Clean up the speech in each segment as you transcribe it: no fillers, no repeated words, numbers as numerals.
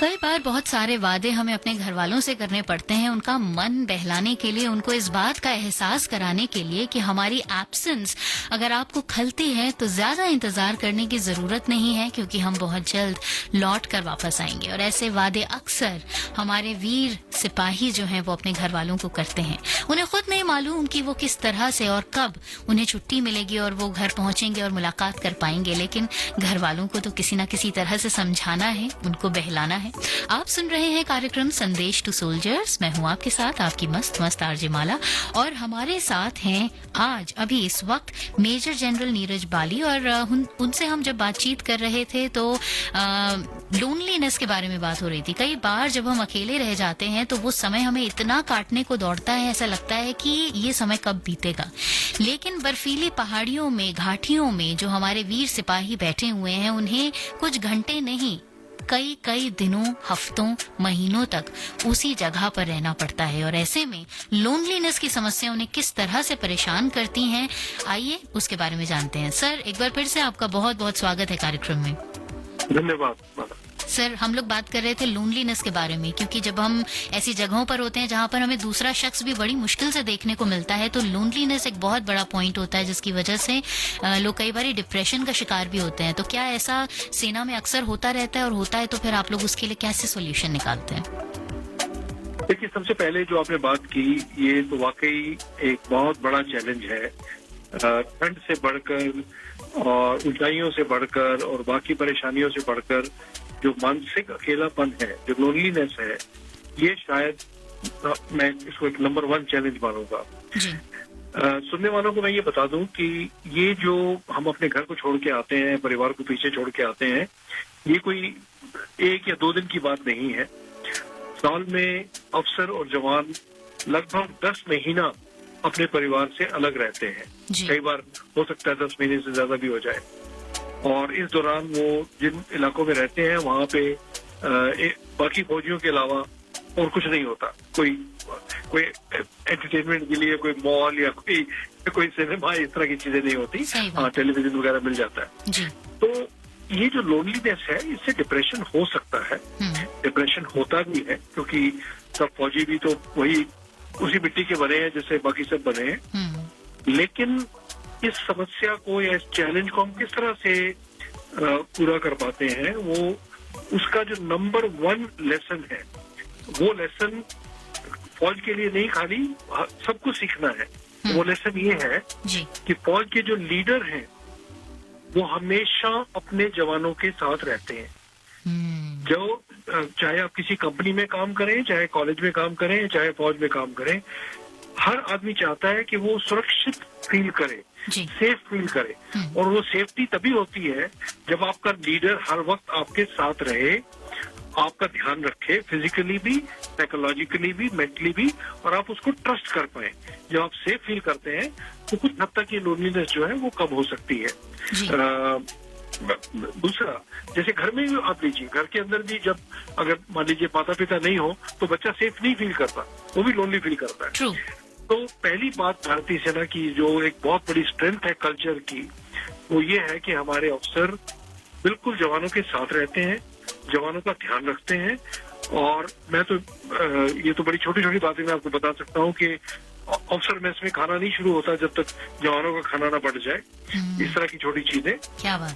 कई बार बहुत सारे वादे हमें अपने घर वालों से करने पड़ते हैं, उनका मन बहलाने के लिए, उनको इस बात का एहसास कराने के लिए कि हमारी एब्सेंस अगर आपको खलती है तो ज्यादा इंतजार करने की जरूरत नहीं है, क्योंकि हम बहुत जल्द लौट कर वापस आएंगे। और ऐसे वादे अक्सर हमारे वीर सिपाही जो हैं वो अपने घर वालों को करते हैं। उन्हें खुद नहीं मालूम कि वो किस तरह से और कब उन्हें छुट्टी मिलेगी और वो घर पहुंचेंगे और मुलाकात कर पाएंगे, लेकिन घर वालों को तो किसी न किसी तरह से समझाना है, उनको बहलाना है। आप सुन रहे हैं कार्यक्रम संदेश टू सोल्जर्स। मैं हूं आपके साथ आपकी मस्त मस्त आरजे माला, और हमारे साथ हैं आज अभी इस वक्त मेजर जनरल नीरज बाली। और उनसे हम जब बातचीत कर रहे थे तो लोनलीनेस के बारे में बात हो रही थी। कई बार जब हम अकेले रह जाते हैं तो वो समय हमें इतना काटने को दौड़ता है, ऐसा लगता है कि ये समय कब बीतेगा। लेकिन बर्फीली पहाड़ियों में, घाटियों में जो हमारे वीर सिपाही बैठे हुए हैं, उन्हें कुछ घंटे नहीं, कई कई दिनों, हफ्तों, महीनों तक उसी जगह पर रहना पड़ता है। और ऐसे में लोनलीनेस की समस्या उन्हें किस तरह से परेशान करती हैं, आइए उसके बारे में जानते हैं। सर, एक बार फिर से आपका बहुत बहुत स्वागत है कार्यक्रम में। धन्यवाद। सर, हम लोग बात कर रहे थे लोनलीनेस के बारे में, क्योंकि जब हम ऐसी जगहों पर होते हैं जहां पर हमें दूसरा शख्स भी बड़ी मुश्किल से देखने को मिलता है, तो लोनलीनेस एक बहुत बड़ा पॉइंट होता है, जिसकी वजह से लोग कई बार डिप्रेशन का शिकार भी होते हैं। तो क्या ऐसा सेना में अक्सर होता रहता है, और होता है तो फिर आप लोग उसके लिए कैसे सोल्यूशन निकालते हैं? देखिए, सबसे पहले जो आपने बात की, ये तो वाकई एक बहुत बड़ा चैलेंज है। ठंड से बढ़कर और ऊंचाइयों से बढ़कर और बाकी परेशानियों से बढ़कर जो मानसिक अकेलापन है, जो लोनलीनेस है, ये शायद मैं इसको एक नंबर 1 चैलेंज मानूंगा। सुनने वालों को मैं ये बता दूं कि ये जो हम अपने घर को छोड़ के आते हैं, परिवार को पीछे छोड़ के आते हैं, ये कोई 1 या 2 दिन की बात नहीं है। साल में अफसर और जवान लगभग 10 महीना अपने परिवार से अलग रहते हैं। कई बार हो सकता है 10 महीने से ज्यादा भी हो जाए। और इस दौरान वो जिन इलाकों में रहते हैं वहां पे बाकी फौजियों के अलावा और कुछ नहीं होता। कोई एंटरटेनमेंट के लिए कोई मॉल या कोई सिनेमा, इस तरह की चीजें नहीं होती। हाँ, टेलीविजन वगैरह मिल जाता है। तो ये जो लोनलीनेस है, इससे डिप्रेशन हो सकता है। डिप्रेशन होता भी है, क्योंकि सब फौजी भी तो वही उसी मिट्टी के बने हैं जिससे बाकी सब बने हैं। लेकिन इस समस्या को या इस चैलेंज को हम किस तरह से पूरा कर पाते हैं, वो उसका जो नंबर 1 लेसन है, वो लेसन फौज के लिए नहीं, खाली सबको सीखना है। वो लेसन ये है कि फौज के जो लीडर हैं वो हमेशा अपने जवानों के साथ रहते हैं। जो चाहे आप किसी कंपनी में काम करें, चाहे कॉलेज में काम करें, चाहे फौज में काम करें, हर आदमी चाहता है कि वो सुरक्षित फील करे, सेफ फील करे। और वो सेफ्टी तभी होती है जब आपका लीडर हर वक्त आपके साथ रहे, आपका ध्यान रखे, फिजिकली भी, साइकोलॉजिकली भी, मेंटली भी, और आप उसको ट्रस्ट कर पाए। जब आप सेफ फील करते हैं तो कुछ हद तक ये लोनलीनेस जो है वो कम हो सकती है। दूसरा, जैसे घर में भी आप लीजिए, घर के अंदर भी जब अगर मान लीजिए माता पिता नहीं हो तो बच्चा सेफ नहीं फील करता, वो भी लोनली फील करता है। तो पहली बात भारतीय सेना की जो एक बहुत बड़ी स्ट्रेंथ है कल्चर की, वो ये है कि हमारे अफसर बिल्कुल जवानों के साथ रहते हैं, जवानों का ध्यान रखते हैं। और मैं तो ये तो बड़ी छोटी छोटी बातें मैं आपको बता सकता हूँ कि अफसर मेस में खाना नहीं शुरू होता जब तक जवानों का खाना ना बढ़ जाए। इस तरह की छोटी चीजें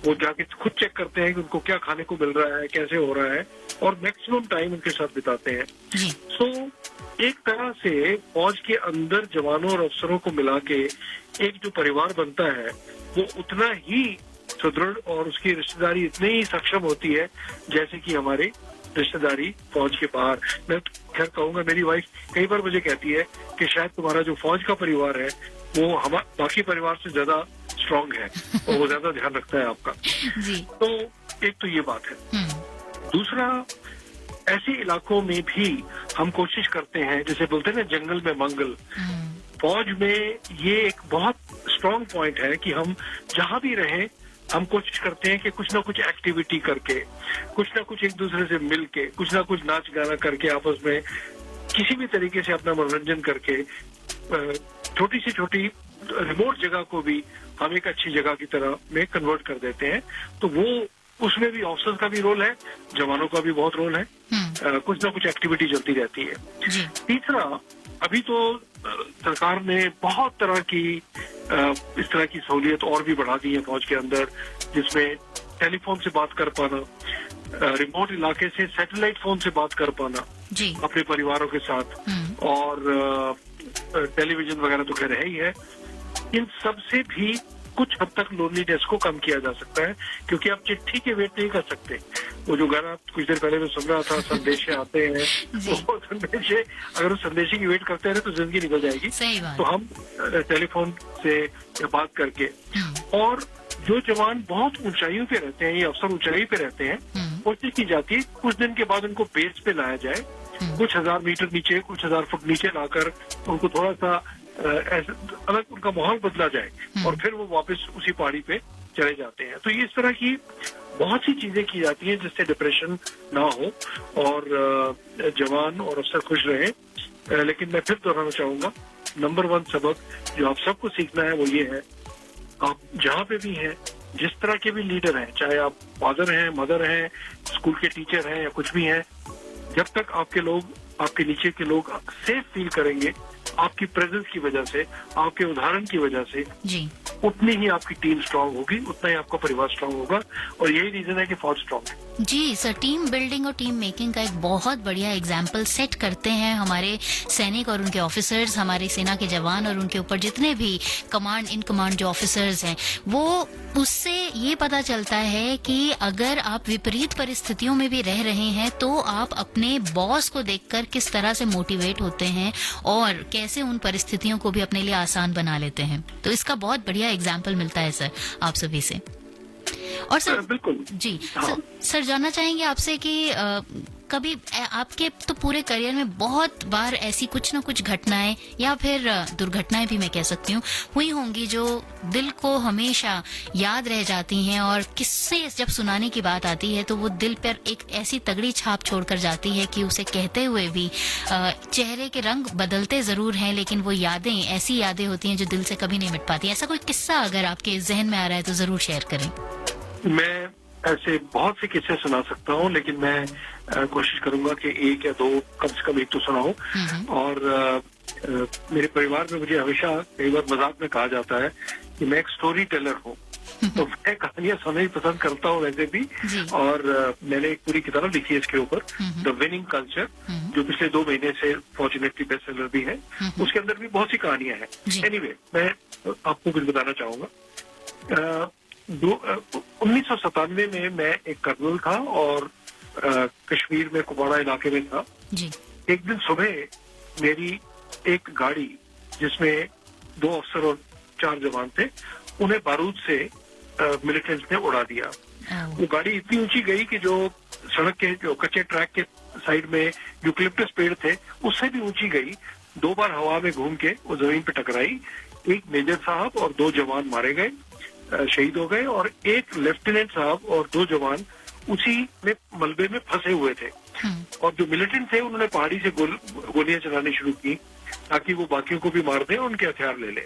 वो जाके खुद चेक करते हैं कि उनको क्या खाने को मिल रहा है, कैसे हो रहा है, और मैक्सिमम टाइम उनके साथ बिताते हैं। सो एक तरह से फौज के अंदर जवानों और अफसरों को मिला के एक जो परिवार बनता है, वो उतना ही सुदृढ़ और उसकी रिश्तेदारी इतनी ही सक्षम होती है जैसे कि हमारी रिश्तेदारी फौज के बाहर। मैं खैर कहूंगा, मेरी वाइफ कई बार मुझे कहती है कि शायद तुम्हारा जो फौज का परिवार है वो बाकी परिवार से ज्यादा स्ट्रांग है और वो ज्यादा ध्यान रखता है आपका। तो एक तो ये बात है। दूसरा, ऐसे इलाकों में भी हम कोशिश करते हैं, जैसे बोलते हैं ना जंगल में मंगल, फौज में ये एक बहुत स्ट्रांग पॉइंट है कि हम जहां भी रहें हम कोशिश करते हैं कि कुछ ना कुछ एक्टिविटी करके, कुछ ना कुछ एक दूसरे से मिल के, कुछ ना कुछ नाच गाना करके, आपस में किसी भी तरीके से अपना मनोरंजन करके छोटी से छोटी रिमोट जगह को भी हम एक अच्छी जगह की तरह में कन्वर्ट कर देते हैं। तो वो उसमें भी ऑफिसर्स का भी रोल है, जवानों का भी बहुत रोल है। कुछ ना कुछ एक्टिविटी चलती रहती है। जी। तीसरा, अभी तो सरकार ने बहुत तरह की इस तरह की सहूलियत और भी बढ़ा दी है फौज के अंदर, जिसमें टेलीफोन से बात कर पाना, रिमोट इलाके से सैटेलाइट फोन से बात कर पाना जी। अपने परिवारों के साथ, और टेलीविजन वगैरह तो खैर है ही है। इन सब से भी कुछ हद तक लोनलीनेस को कम किया जा सकता है, क्योंकि आप चिट्ठी के वेट नहीं कर सकते। वो जो गाना कुछ देर पहले मैं सुन रहा था, संदेशे आते हैं, वो संदेशे, अगर उस संदेशे की वेट करते रहे तो जिंदगी निकल जाएगी। सही बात। तो हम टेलीफोन से बात करके, और जो जवान बहुत ऊंचाइयों पे रहते हैं, ये अफसर ऊंचाई पे रहते हैं, कोशिश की जाती है कुछ दिन के बाद उनको बेस पे लाया जाए, कुछ हजार मीटर नीचे, कुछ हजार फुट नीचे लाकर उनको थोड़ा सा अलग उनका माहौल बदला जाए, और फिर वो वापस उसी पहाड़ी पे चले जाते हैं। तो ये इस तरह की बहुत सी चीजें की जाती हैं जिससे डिप्रेशन ना हो और जवान और अफसर खुश रहे। लेकिन मैं फिर दोहराना चाहूंगा, नंबर 1 सबक जो आप सबको सीखना है वो ये है, आप जहाँ पे भी हैं, जिस तरह के भी लीडर हैं, चाहे आप फादर हैं, मदर हैं, स्कूल के टीचर हैं या कुछ भी हैं, जब तक आपके लोग, आपके नीचे के लोग सेफ फील करेंगे आपकी प्रेजेंस की वजह से, आपके उदाहरण की वजह से, जी, उतनी ही आपकी टीम स्ट्रांग होगी, उतना ही आपका परिवार स्ट्रांग होगा, और यही रीजन है कि फौज स्ट्रांग है। जी सर, टीम बिल्डिंग और टीम मेकिंग का एक बहुत बढ़िया एग्जाम्पल सेट करते हैं हमारे सैनिक और उनके ऑफिसर्स, हमारी सेना के जवान और उनके ऊपर जितने भी कमांड इन कमांड जो ऑफिसर्स हैं, वो उससे ये पता चलता है कि अगर आप विपरीत परिस्थितियों में भी रह रहे हैं तो आप अपने बॉस को देखकर किस तरह से मोटिवेट होते हैं और कैसे उन परिस्थितियों को भी अपने लिए आसान बना लेते हैं। तो इसका बहुत बढ़िया एग्जाम्पल मिलता है सर आप सभी से। और सर बिल्कुल जी, सर जानना चाहेंगे आपसे कि कभी आपके तो पूरे करियर में बहुत बार ऐसी कुछ ना कुछ घटनाएं या फिर दुर्घटनाएं भी मैं कह सकती हूँ हुई होंगी जो दिल को हमेशा याद रह जाती हैं, और किस्से जब सुनाने की बात आती है तो वो दिल पर एक ऐसी तगड़ी छाप छोड़कर जाती है कि उसे कहते हुए भी चेहरे के रंग बदलते जरूर हैं, लेकिन वो यादें ऐसी यादें होती हैं जो दिल से कभी नहीं मिट पाती। ऐसा कोई किस्सा अगर आपके जहन में आ रहा है तो जरूर शेयर करें। मैं ऐसे बहुत से किस्से सुना सकता हूँ, लेकिन मैं कोशिश करूंगा कि 1 या 2, कम से कम 1 तो सुनाऊं। और मेरे परिवार में मुझे हमेशा कई बार मजाक में कहा जाता है कि मैं एक स्टोरी टेलर हूँ। तो मैं कहानियां सुनना ही पसंद करता हूँ वैसे भी, और मैंने एक पूरी किताब लिखी है इसके ऊपर, द विनिंग कल्चर, जो पिछले 2 महीने से फॉर्चुनेटली बेस्ट सेलर भी है। उसके अंदर भी बहुत सी कहानियां हैं। एनीवे, मैं आपको कुछ बताना चाहूंगा। 1997 में मैं एक कर्नल था और कश्मीर में कुपवाड़ा इलाके में था। जी। एक दिन सुबह मेरी एक गाड़ी, जिसमें 2 अफसर और 4 जवान थे, उन्हें बारूद से मिलिटेंट्स ने उड़ा दिया। वो गाड़ी इतनी ऊंची गई कि जो सड़क के, जो कच्चे ट्रैक के साइड में यूकलिप्टस पेड़ थे, उससे भी ऊंची गई। 2 बार हवा में घूम के वो जमीन पे टकराई। एक मेजर साहब और 2 जवान मारे गए, शहीद हो गए, और एक लेफ्टिनेंट साहब और 2 जवान उसी में मलबे में फंसे हुए थे। और जो मिलिटेंट थे उन्होंने पहाड़ी से गोलियां चलानी शुरू की ताकि वो बाकियों को भी मार दें और उनके हथियार ले लें।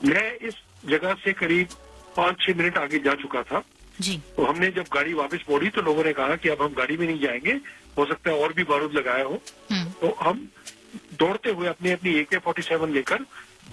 मैं इस जगह से करीब 5-6 मिनट आगे जा चुका था। जी। तो हमने जब गाड़ी वापस मोड़ी तो लोगों ने कहा कि अब हम गाड़ी में नहीं जाएंगे, हो सकता है और भी बारूद लगाया हो। तो हम दौड़ते हुए अपनी AK-47 लेकर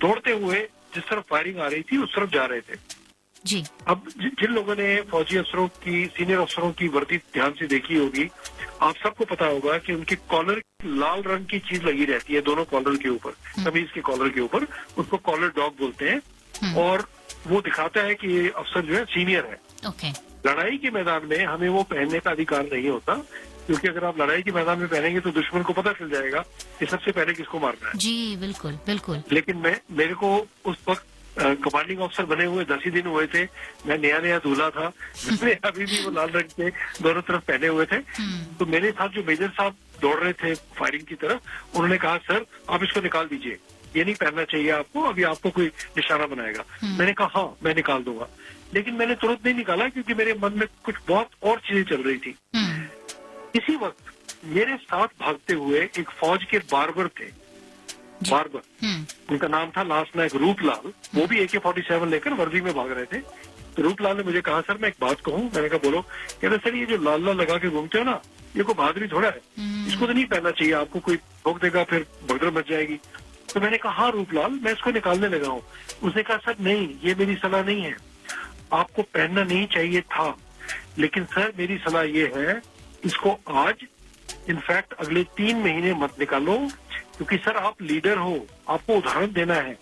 दौड़ते हुए जिस तरफ फायरिंग आ रही थी उस तरफ जा रहे थे। जी। अब जिन लोगों ने फौजी अफसरों की, सीनियर अफसरों की वर्दी ध्यान से देखी होगी, आप सबको पता होगा कि उनके कॉलर लाल रंग की चीज लगी रहती है दोनों कॉलर के ऊपर, कमीज के कॉलर के ऊपर। उसको कॉलर डॉग बोलते हैं, और वो दिखाता है कि ये अफसर जो है सीनियर है। ओके। लड़ाई के मैदान में हमें वो पहनने का अधिकार नहीं होता, क्योंकि अगर आप लड़ाई के मैदान में पहनेंगे तो दुश्मन को पता चल जाएगा कि सबसे पहले किसको मारना है। जी बिल्कुल बिल्कुल। लेकिन मेरे को उस वक्त कमांडिंग ऑफिसर बने हुए 10 ही दिन हुए थे। मैं नया दूल्हा था। मैंने अभी भी वो लाल रंग के दोनों तरफ पहने हुए थे। तो मेरे साथ जो मेजर साहब दौड़ रहे थे फायरिंग की तरफ, उन्होंने कहा, सर आप इसको निकाल दीजिए, ये नहीं पहनना चाहिए आपको, अभी आपको कोई निशाना बनाएगा। मैंने कहा हाँ मैं निकाल दूंगा, लेकिन मैंने तुरंत नहीं निकाला क्योंकि मेरे मन में कुछ बहुत और चीजें चल रही थी। इसी वक्त मेरे साथ भागते हुए एक फौज के बार्बर थे, बार्बर, उनका नाम था लास्ट नायक रूपलाल। वो भी AK-47 लेकर वर्दी में भाग रहे थे। तो रूपलाल ने मुझे कहा, सर मैं एक बात कहूँ? मैंने कहा बोलो। कह रहे सर ये जो लाल लाल लगा के घूमते हो ना, ये कोई बहादुरी थोड़ा है, इसको तो नहीं पहनना चाहिए, आपको कोई ठोक देगा फिर भगदड़ मच जाएगी। तो मैंने कहा हाँ रूपलाल, मैं इसको निकालने लगा हूँ। उसने कहा सर नहीं, ये मेरी सलाह नहीं है, आपको पहनना नहीं चाहिए था, लेकिन सर मेरी सलाह ये है, इसको आज इनफैक्ट अगले 3 महीने मत निकालो, क्योंकि सर आप लीडर हो, आपको उदाहरण देना है।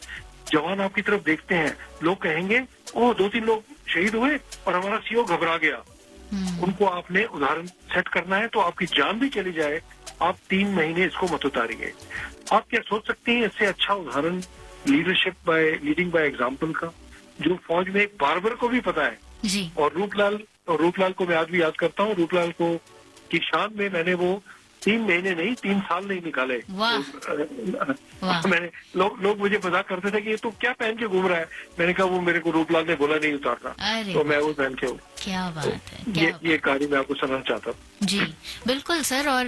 जवान आपकी तरफ देखते हैं, लोग कहेंगे ओह 2-3 लोग शहीद हुए और हमारा सीओ घबरा गया। उनको आपने उदाहरण सेट करना है, तो आपकी जान भी चली जाए, आप 3 महीने इसको मत उतारिए। आप क्या सोच सकते हैं इससे अच्छा उदाहरण लीडिंग बाय एग्जाम्पल का, जो फौज में एक बार्बर को भी पता है। जी। और रूपलाल को मैं आज भी याद करता हूँ। रूपलाल को की शान में मैंने वो 3 महीने नहीं 3 साल नहीं निकाले। वाह। वाह। मैंने लोग मुझे मजाक करते थे कि ये तू क्या पहन के घूम रहा है। मैंने कहा वो मेरे को रूपलाल ने बोला नहीं उतारना, अरे तो मैं वो पहन के हूँ। क्या बात है, तो क्या ये कहानी मैं आपको सुनाना चाहता हूँ। जी बिल्कुल सर। और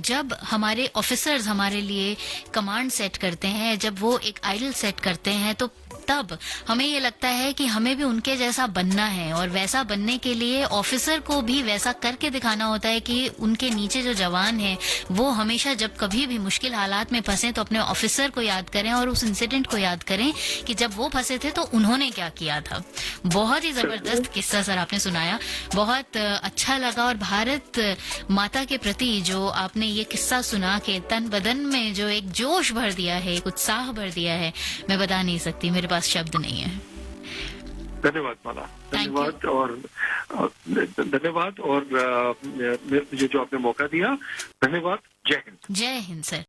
जब हमारे ऑफिसर्स हमारे लिए कमांड सेट करते हैं, जब वो एक आइडल सेट करते हैं, तो तब हमें ये लगता है कि हमें भी उनके जैसा बनना है, और वैसा बनने के लिए ऑफिसर को भी वैसा करके दिखाना होता है कि उनके नीचे जो जवान हैं वो हमेशा जब कभी भी मुश्किल हालात में फंसे तो अपने ऑफिसर को याद करें और उस इंसिडेंट को याद करें कि जब वो फंसे थे तो उन्होंने क्या किया था। बहुत ही जबरदस्त किस्सा सर आपने सुनाया, बहुत अच्छा लगा। और भारत माता के प्रति जो आपने ये किस्सा सुना के तन बदन में जो एक जोश भर दिया है, एक उत्साह भर दिया है, मैं बता नहीं सकती, मेरे पास शब्द नहीं है। धन्यवाद माला, धन्यवाद। और धन्यवाद, और मुझे जो आपने मौका दिया, धन्यवाद। जय हिंद। जय हिंद सर।